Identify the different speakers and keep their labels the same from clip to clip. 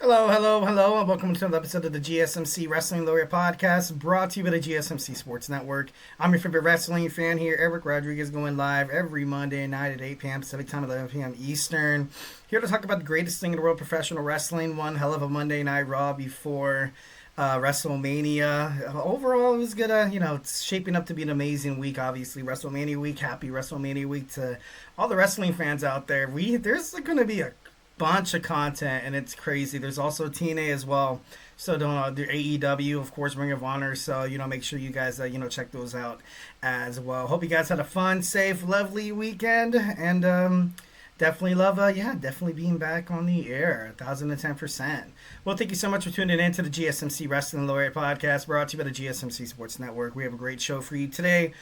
Speaker 1: Hello, hello, hello, and welcome to another episode of the GSMC Wrestling Laureate podcast, brought to you by the GSMC Sports Network. I'm your favorite wrestling fan here, Eric Rodriguez, going live every Monday night at 8 p.m. Pacific Time, 11 p.m. Eastern. Here to talk about the greatest thing in the world, professional wrestling. One hell of a Monday Night RAW before WrestleMania. Overall, it was good. It's shaping up to be an amazing week. Obviously, WrestleMania week. Happy WrestleMania week to all the wrestling fans out there. There's going to be a bunch of content, and it's crazy. There's also TNA as well. So don't the AEW, of course, Ring of Honor. So make sure you guys check those out as well. Hope you guys had a fun, safe, lovely weekend, and definitely love definitely being back on the air 1010%. Well, thank you so much for tuning in to the GSMC Wrestling Laureate podcast, brought to you by the GSMC Sports Network. We have a great show for you today,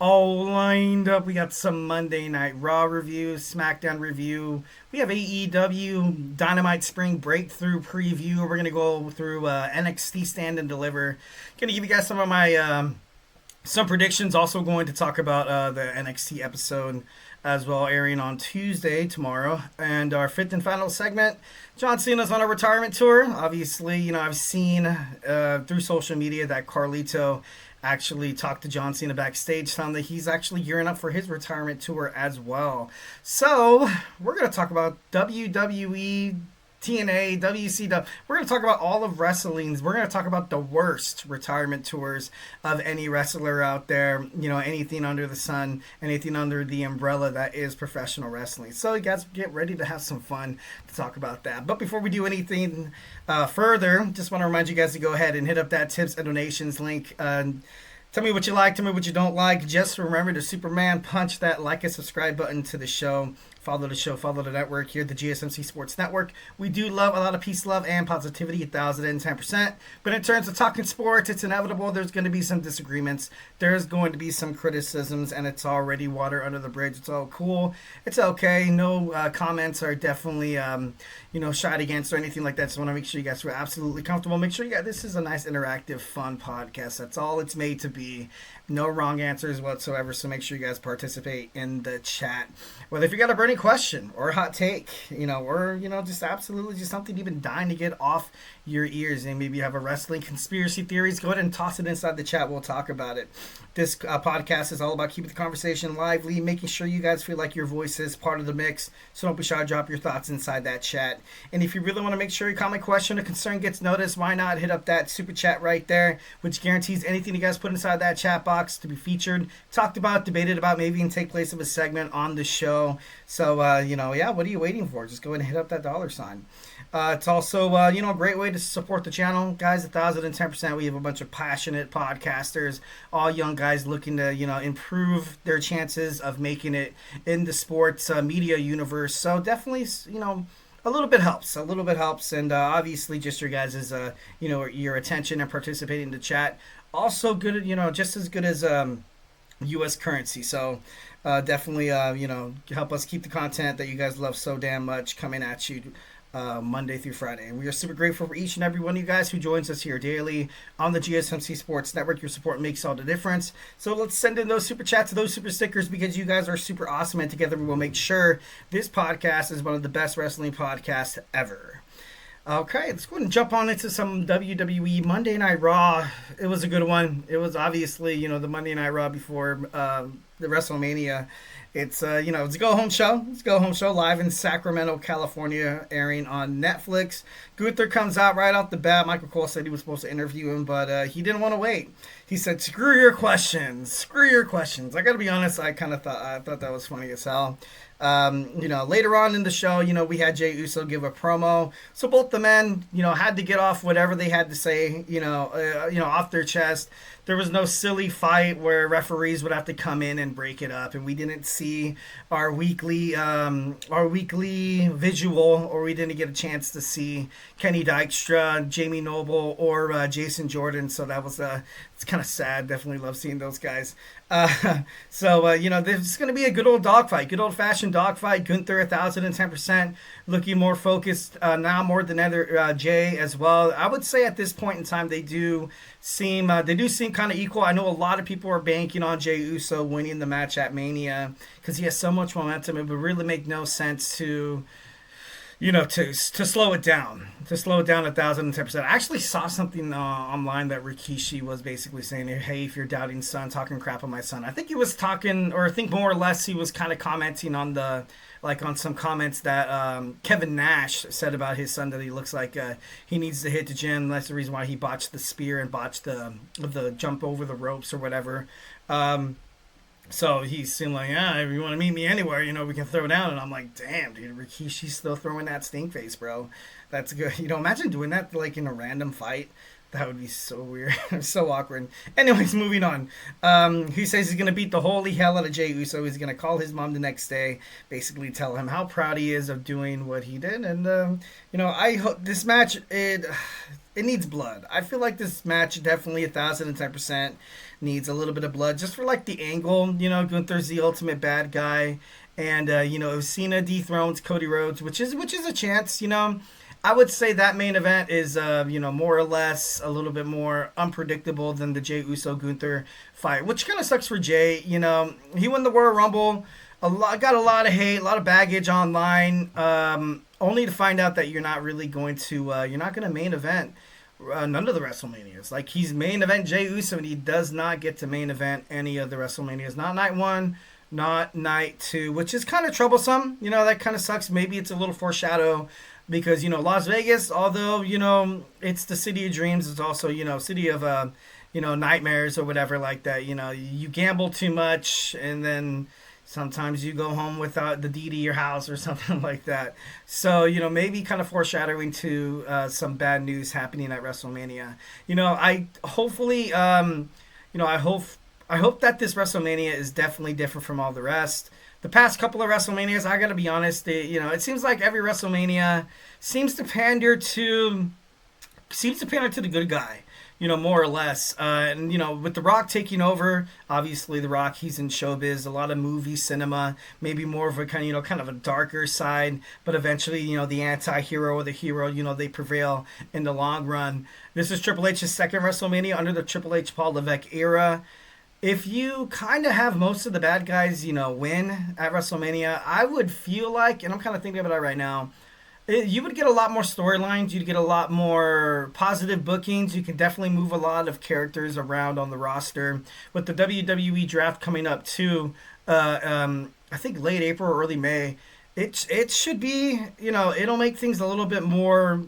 Speaker 1: all lined up. We got some Monday Night Raw review, SmackDown review. We have AEW Dynamite Spring Breakthrough preview. We're going to go through NXT Stand and Deliver. Going to give you guys some of my some predictions. Also going to talk about the NXT episode as well, airing on Tuesday, tomorrow. And our fifth and final segment, John Cena's on a retirement tour. Obviously, I've seen through social media that Carlito actually talked to John Cena backstage, telling that he's actually gearing up for his retirement tour as well. So we're going to talk about WWE, TNA, WCW. We're going to talk about all of wrestling's. We're going to talk about the worst retirement tours of any wrestler out there. Anything under the sun, anything under the umbrella that is professional wrestling. So you guys get ready to have some fun to talk about that. But before we do anything further, just want to remind you guys to go ahead and hit up that tips and donations link. Tell me what you like, tell me what you don't like. Just remember to Superman punch that like and subscribe button to the show. Follow the show, follow the network here at the GSMC Sports Network. We do love a lot of peace, love, and positivity, 1010%. But in terms of talking sports, it's inevitable. There's going to be some disagreements. There's going to be some criticisms, and it's already water under the bridge. It's all cool. It's okay. No comments are definitely, shied against or anything like that. So I want to make sure you guys are absolutely comfortable. Make sure you guys, this is a nice, interactive, fun podcast. That's all it's made to be. No wrong answers whatsoever, so make sure you guys participate in the chat. Whether if you got a burning question or a hot take, or just absolutely just something you've been dying to get off your ears, and maybe you have a wrestling conspiracy theories, go ahead and toss it inside the chat. We'll talk about it. This podcast is all about keeping the conversation lively, making sure you guys feel like your voice is part of the mix. So don't be shy to drop your thoughts inside that chat. And if you really want to make sure your comment, question, or concern gets noticed, why not hit up that super chat right there, which guarantees anything you guys put inside that chat box to be featured, talked about, debated about, maybe even take place of a segment on the show. So, what are you waiting for? Just go ahead and hit up that $. It's also, a great way to support the channel. Guys, 1010%. We have a bunch of passionate podcasters, all young guys looking to, improve their chances of making it in the sports media universe. So definitely, a little bit helps. And obviously just your guys' your attention and participating in the chat. Also good, just as good as U.S. currency. So definitely, help us keep the content that you guys love so damn much coming at you Monday through Friday. And we are super grateful for each and every one of you guys who joins us here daily on the GSMC Sports Network. Your support makes all the difference. So let's send in those super chats, those super stickers, because you guys are super awesome. And together we will make sure this podcast is one of the best wrestling podcasts ever. Okay, let's go ahead and jump on into some WWE Monday Night Raw. It was a good one. It was obviously, the Monday Night Raw before the WrestleMania. It's, it's a go-home show. It's a go-home show live in Sacramento, California, airing on Netflix. Gunther comes out right off the bat. Michael Cole said he was supposed to interview him, but he didn't want to wait. He said, screw your questions. I got to be honest, I thought that was funny as hell. Later on in the show, we had Jey Uso give a promo. So both the men, had to get off whatever they had to say, off their chest. There was no silly fight where referees would have to come in and break it up, and we didn't see our weekly visual, or we didn't get a chance to see Kenny Dykstra, Jamie Noble, or Jason Jordan. So that was it's kind of sad. Definitely love seeing those guys. There's going to be a good old dogfight, good old fashioned dogfight. Gunther 1010%, looking more focused now more than ever. Jay as well. I would say at this point in time they do seem kind of equal. I know a lot of people are banking on Jey Uso winning the match at Mania because he has so much momentum. It would really make no sense to to slow it down, 1,010%. I actually saw something online that Rikishi was basically saying, "Hey, if you're doubting son, talking crap on my son." I think he was talking, or I think more or less he was kind of commenting on on some comments that Kevin Nash said about his son, that he looks like he needs to hit the gym. That's the reason why he botched the spear and botched the jump over the ropes or whatever. So he seemed like, yeah, if you want to meet me anywhere, we can throw down. And I'm like, damn, dude, Rikishi's still throwing that stink face, bro. That's good. Imagine doing that like in a random fight. That would be so weird. So awkward. Anyways, moving on. He says he's going to beat the holy hell out of Jey Uso. He's going to call his mom the next day, basically tell him how proud he is of doing what he did. And, I hope this match, it needs blood. I feel like this match definitely 1,010% needs a little bit of blood just for like the angle. Gunther's the ultimate bad guy. And, if Cena dethrones Cody Rhodes, which is a chance, I would say that main event is, more or less a little bit more unpredictable than the Jey Uso Gunther fight, which kind of sucks for Jey. He won the Royal Rumble, got a lot of hate, a lot of baggage online, only to find out that you're not really going to, you're not going to main event none of the WrestleManias. Like, he's main event Jey Uso, and he does not get to main event any of the WrestleManias. Not night 1, not night 2, which is kind of troublesome. That kind of sucks. Maybe it's a little foreshadow. Because, Las Vegas, although, it's the city of dreams, it's also, city of, nightmares or whatever like that. You gamble too much, and then sometimes you go home without the deed to your house or something like that. So, maybe kind of foreshadowing to some bad news happening at WrestleMania. I hopefully, I hope that this WrestleMania is definitely different from all the rest. The past couple of WrestleManias, I gotta be honest, it seems like every WrestleMania seems to pander to the good guy, more or less. And with The Rock taking over, obviously The Rock, he's in showbiz, a lot of movie cinema, maybe more of a kind of a darker side, but eventually, the anti-hero or the hero, they prevail in the long run. This is Triple H's second WrestleMania under the Triple H Paul Levesque era. If you kind of have most of the bad guys, win at WrestleMania, I would feel like, and I'm kind of thinking about it right now, you would get a lot more storylines. You'd get a lot more positive bookings. You can definitely move a lot of characters around on the roster. With the WWE draft coming up too, I think late April or early May, it should be, it'll make things a little bit more,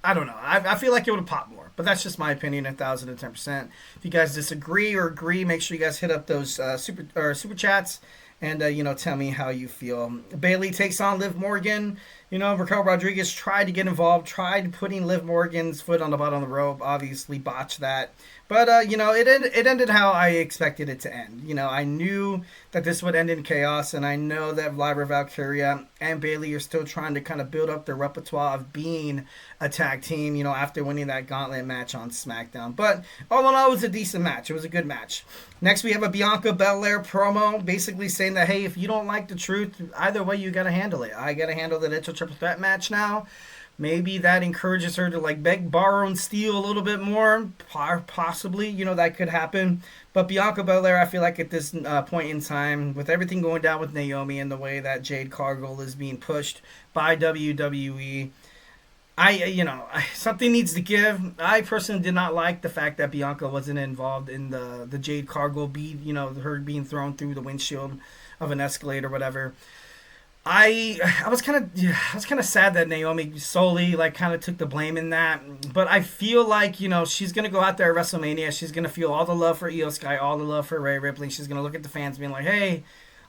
Speaker 1: I don't know. I feel like it would pop more. But that's just my opinion, 1,010%. If you guys disagree or agree, make sure you guys hit up those super chats and, tell me how you feel. Bayley takes on Liv Morgan. Raquel Rodriguez tried to get involved, tried putting Liv Morgan's foot on the bottom of the rope, obviously botched that. But, it ended how I expected it to end. I knew that this would end in chaos, and I know that Lyra Valkyria and Bayley are still trying to kind of build up their repertoire of being a tag team, after winning that gauntlet match on SmackDown. But all in all, it was a decent match. It was a good match. Next, we have a Bianca Belair promo, basically saying that, hey, if you don't like the truth, either way, you got to handle it. I got to handle the Neutral Triple Threat match now. Maybe that encourages her to beg, borrow, and steal a little bit more. Possibly, that could happen. But Bianca Belair, I feel like at this point in time, with everything going down with Naomi and the way that Jade Cargill is being pushed by WWE, something needs to give. I personally did not like the fact that Bianca wasn't involved in the Jade Cargill her being thrown through the windshield of an Escalade or whatever. I was kind of sad that Naomi solely kind of took the blame in that, but I feel like she's gonna go out there at WrestleMania. She's gonna feel all the love for Io Sky, all the love for Rhea Ripley. She's gonna look at the fans being like, hey,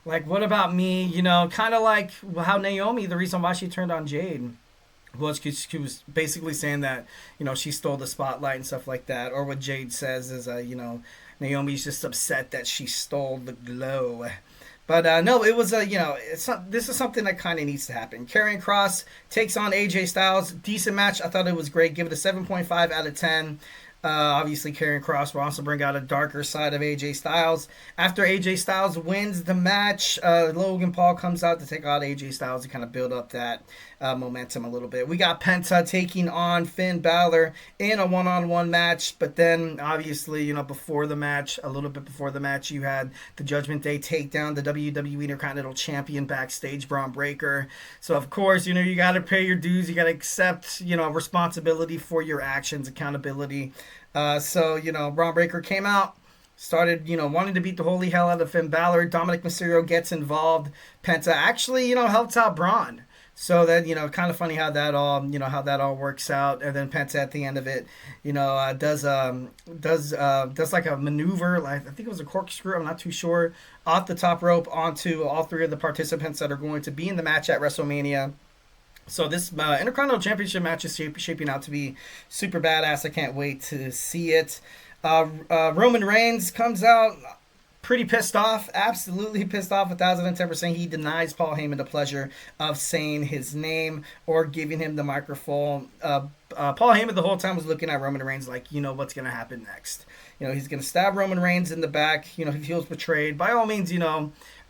Speaker 1: what about me? Kind of like how Naomi, the reason why she turned on Jade was because she was basically saying that she stole the spotlight and stuff like that, or what Jade says is Naomi's just upset that she stole the glow. But no, it was this is something that kind of needs to happen. Karrion Kross takes on AJ Styles. Decent match. I thought it was great. Give it a 7.5 out of 10. Obviously, Karrion Kross will also bring out a darker side of AJ Styles. After AJ Styles wins the match, Logan Paul comes out to take out AJ Styles to kind of build up that momentum a little bit. We got Penta taking on Finn Balor in a one-on-one match, but then obviously, before the match, a little bit before the match, you had the Judgment Day take down the WWE Intercontinental Champion backstage, Braun Breaker. So of course, you got to pay your dues, you got to accept, responsibility for your actions, accountability. So Braun Breaker came out, started, wanting to beat the holy hell out of Finn Balor. Dominic Mysterio gets involved. Penta actually, helps out Braun. So that, kind of funny how that all works out. And then Penta at the end of it, does like a maneuver, like I think it was a corkscrew, I'm not too sure, off the top rope onto all three of the participants that are going to be in the match at WrestleMania. So this Intercontinental Championship match is shaping out to be super badass. I can't wait to see it. Roman Reigns comes out pretty pissed off, absolutely pissed off, 1010%. He denies Paul Heyman the pleasure of saying his name or giving him the microphone. Paul Heyman the whole time was looking at Roman Reigns like, what's going to happen next. He's going to stab Roman Reigns in the back. He feels betrayed. By all means,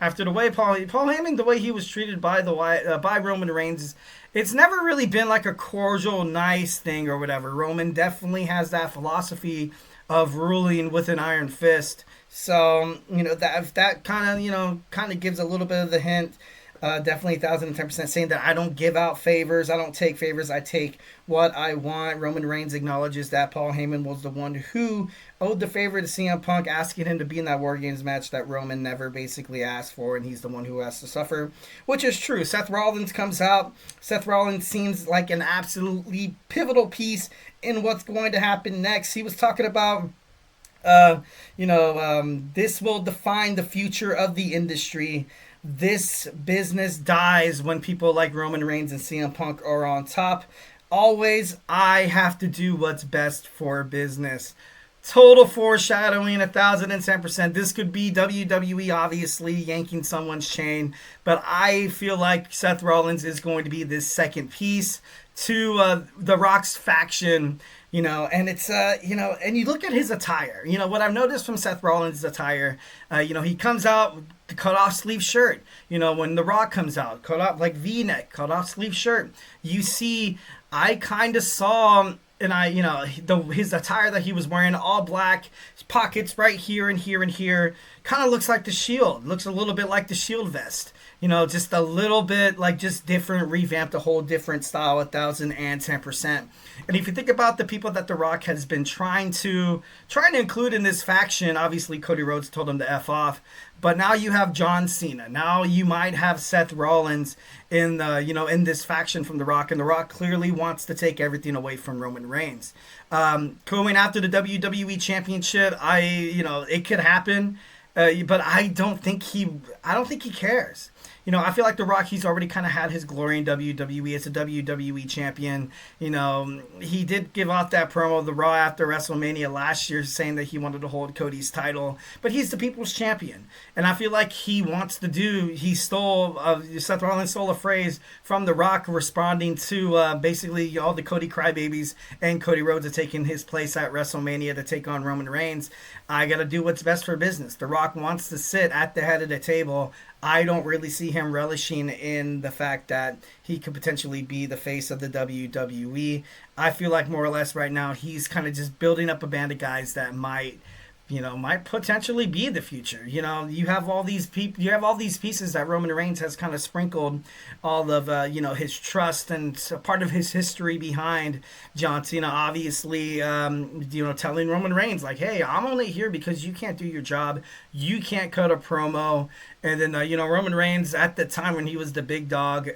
Speaker 1: after the way Paul Heyman, the way he was treated by Roman Reigns, it's never really been like a cordial, nice thing or whatever. Roman definitely has that philosophy of ruling with an iron fist. So, that kind of gives a little bit of the hint. Definitely 1010% saying that I don't give out favors. I don't take favors. I take what I want. Roman Reigns acknowledges that Paul Heyman was the one who owed the favor to CM Punk, asking him to be in that War Games match that Roman never basically asked for, and he's the one who has to suffer, which is true. Seth Rollins comes out. Seth Rollins seems like an absolutely pivotal piece in what's going to happen next. He was talking about this will define the future of the industry. This business dies when people like Roman Reigns and CM Punk are on top. Always, I have to do what's best for business. Total foreshadowing, 1010%. This could be WWE obviously yanking someone's chain, but I feel like Seth Rollins is going to be this second piece to The Rock's faction. And it's, and you look at his attire. What I've noticed from Seth Rollins' attire, he comes out with the cut-off sleeve shirt. When The Rock comes out, cut off, like V-neck, cut-off sleeve shirt. You see, I kind of saw, and his attire that he was wearing, all black, his pockets right here and here and here, kind of looks like the Shield. Looks a little bit like the Shield vest. Just a little bit like just different, revamped, a whole different style, 1010%. And if you think about the people that The Rock has been trying to include in this faction, obviously Cody Rhodes told him to F off, but now you have John Cena. Now you might have Seth Rollins in in this faction from The Rock, and The Rock clearly wants to take everything away from Roman Reigns. Going after the WWE Championship, it could happen, but I don't think he cares. I feel like The Rock, he's already kind of had his glory in WWE as a WWE champion. He did give off that promo, the Raw after WrestleMania last year, saying that he wanted to hold Cody's title. But he's the people's champion. And I feel like Seth Rollins stole a phrase from The Rock, responding to basically all the Cody crybabies and Cody Rhodes are taking his place at WrestleMania to take on Roman Reigns. I got to do what's best for business. The Rock wants to sit at the head of the table. I don't really see him relishing in the fact that he could potentially be the face of the WWE. I feel like more or less right now he's kind of just building up a band of guys that might potentially be the future. You have all these pieces that Roman Reigns has kind of sprinkled all of his trust and part of his history behind John Cena, obviously telling Roman Reigns like, hey, I'm only here because you can't do your job, you can't cut a promo. And then Roman Reigns at the time when he was the big dog,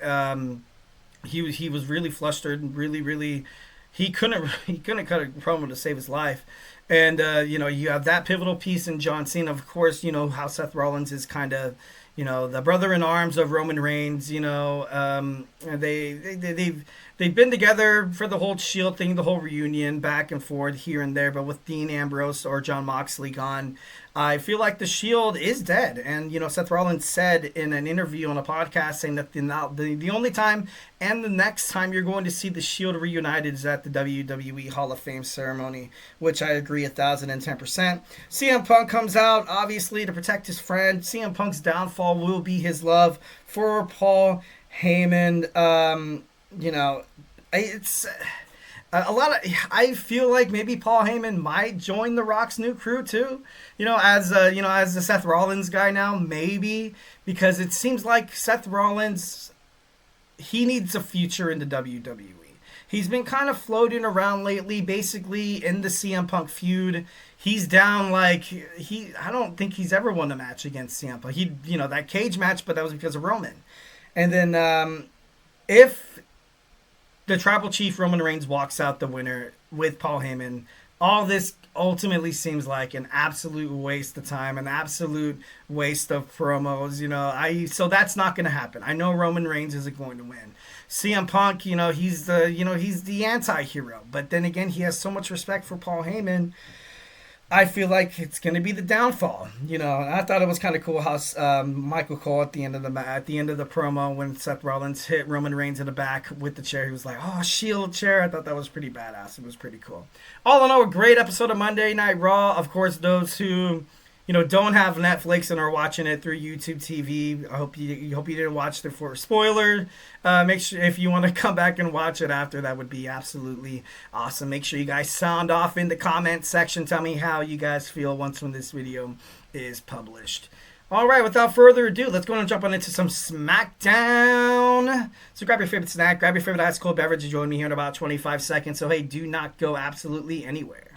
Speaker 1: he was really flustered, really he couldn't cut a promo to save his life. And, you have that pivotal piece in John Cena. Of course, how Seth Rollins is kind of, the brother in arms of Roman Reigns. They've been together for the whole Shield thing, the whole reunion, back and forth here and there. But with Dean Ambrose or Jon Moxley gone, I feel like the Shield is dead. And, Seth Rollins said in an interview on a podcast saying that the only time and the next time you're going to see the Shield reunited is at the WWE Hall of Fame ceremony, which I agree 1010%. CM Punk comes out, obviously, to protect his friend. CM Punk's downfall will be his love for Paul Heyman. you know, it's a lot of. I feel like maybe Paul Heyman might join The Rock's new crew too. As the Seth Rollins guy now, maybe because it seems like Seth Rollins, he needs a future in the WWE. He's been kind of floating around lately, basically in the CM Punk feud. He's down like I don't think he's ever won a match against CM Punk. That cage match, but that was because of Roman. And then if the Tribal Chief Roman Reigns walks out the winner with Paul Heyman, all this ultimately seems like an absolute waste of time, an absolute waste of promos. So that's not going to happen. I know Roman Reigns isn't going to win. CM Punk, he's the anti-hero, but then again, he has so much respect for Paul Heyman. I feel like it's going to be the downfall. I thought it was kind of cool how Michael Cole at the end of the promo, when Seth Rollins hit Roman Reigns in the back with the chair, he was like, "Oh, shield chair." I thought that was pretty badass. It was pretty cool. All in all, a great episode of Monday Night Raw. Of course, those who don't have Netflix and are watching it through YouTube TV, I hope you didn't watch it for a spoiler. Make sure, if you want to come back and watch it after, that would be absolutely awesome. Make sure you guys sound off in the comment section. Tell me how you guys feel when this video is published. All right, without further ado, let's go and jump on into some SmackDown. So grab your favorite snack, grab your favorite ice cold beverage, and join me here in about 25 seconds. So hey, do not go absolutely anywhere.